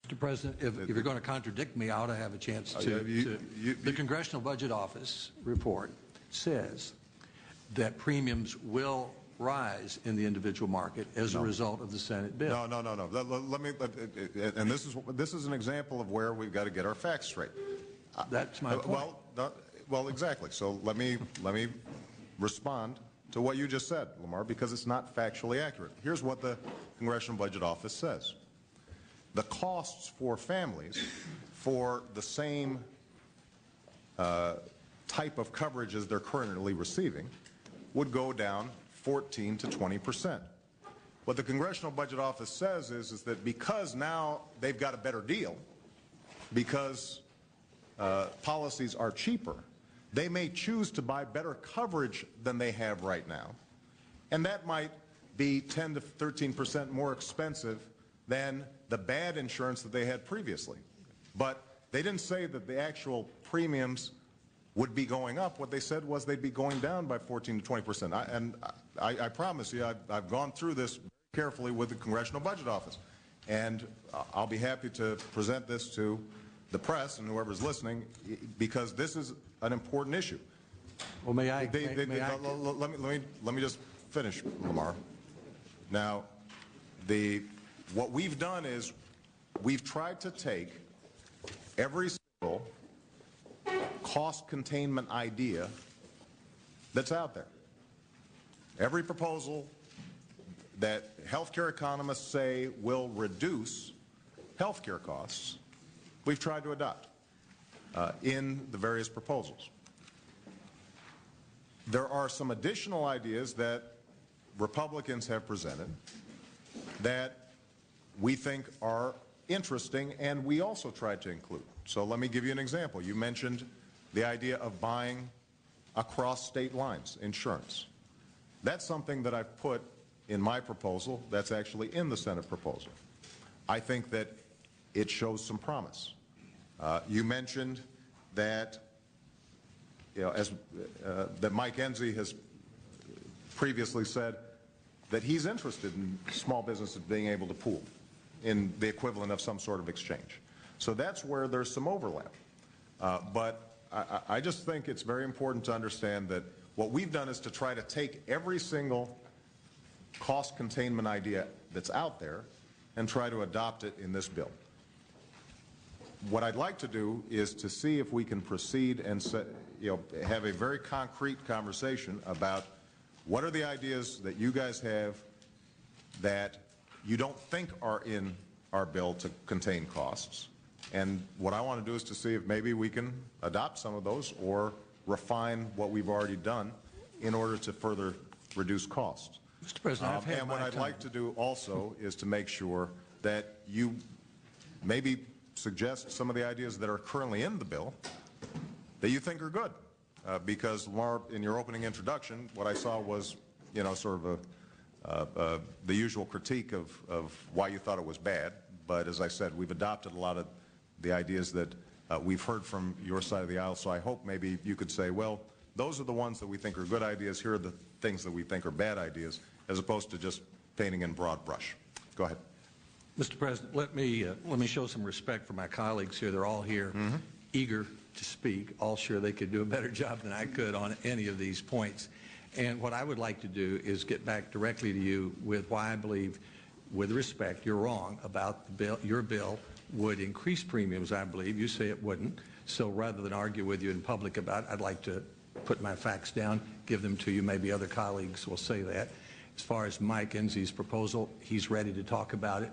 Mr. President, if you're going to contradict me, I ought to have a chance to. The Congressional Budget Office report says that premiums will rise in the individual market as a result of the Senate bill. No. Let me, and this is an example of where we've got to get our facts straight. That's my point. Well, exactly. So let me respond to what you just said, Lamar, because it's not factually accurate. Here's what the Congressional Budget Office says. The costs for families for the same type of coverage as they're currently receiving would go down 14 to 20%. What the Congressional Budget Office says is that because now they've got a better deal, because policies are cheaper, they may choose to buy better coverage than they have right now. And that might be 10 to 13% more expensive than the bad insurance that they had previously. But they didn't say that the actual premiums would be going up. What they said was they'd be going down by 14 to 20%. I promise you, I've gone through this carefully with the Congressional Budget Office. And I'll be happy to present this to the press and whoever's listening, because this is an important issue. Well, let me just finish, Lamar. Now, what we've done is we've tried to take every single cost containment idea that's out there. Every proposal that healthcare economists say will reduce healthcare costs, we've tried to adopt in the various proposals. There are some additional ideas that Republicans have presented that we think are interesting, and we also tried to include. So let me give you an example. You mentioned the idea of buying across state lines insurance. That's something that I've put in my proposal that's actually in the Senate proposal. I think that it shows some promise. You mentioned that, that Mike Enzi has previously said that he's interested in small businesses being able to pool in the equivalent of some sort of exchange. So that's where there's some overlap. But I just think it's very important to understand that what we've done is to try to take every single cost containment idea that's out there and try to adopt it in this bill. What I'd like to do is to see if we can proceed and have a very concrete conversation about what are the ideas that you guys have that you don't think are in our bill to contain costs. And what I want to do is to see if maybe we can adopt some of those or refine what we've already done in order to further reduce costs. Mr. President, and what I'd like to do also is to make sure that you maybe suggest some of the ideas that are currently in the bill that you think are good. Because, Lamar, in your opening introduction, what I saw was, sort of the usual critique of why you thought it was bad. But as I said, we've adopted a lot of the ideas that we've heard from your side of the aisle. So I hope maybe you could say, well, those are the ones that we think are good ideas. Here are the things that we think are bad ideas, as opposed to just painting in broad brush. Go ahead. Mr. President, let me show some respect for my colleagues here. They're all here, eager to speak, all sure they could do a better job than I could on any of these points. And what I would like to do is get back directly to you with why I believe, with respect, you're wrong about the bill. Your bill would increase premiums, I believe. You say it wouldn't. So rather than argue with you in public about it, I'd like to put my facts down, give them to you. Maybe other colleagues will say that. As far as Mike Enzi's proposal, he's ready to talk about it.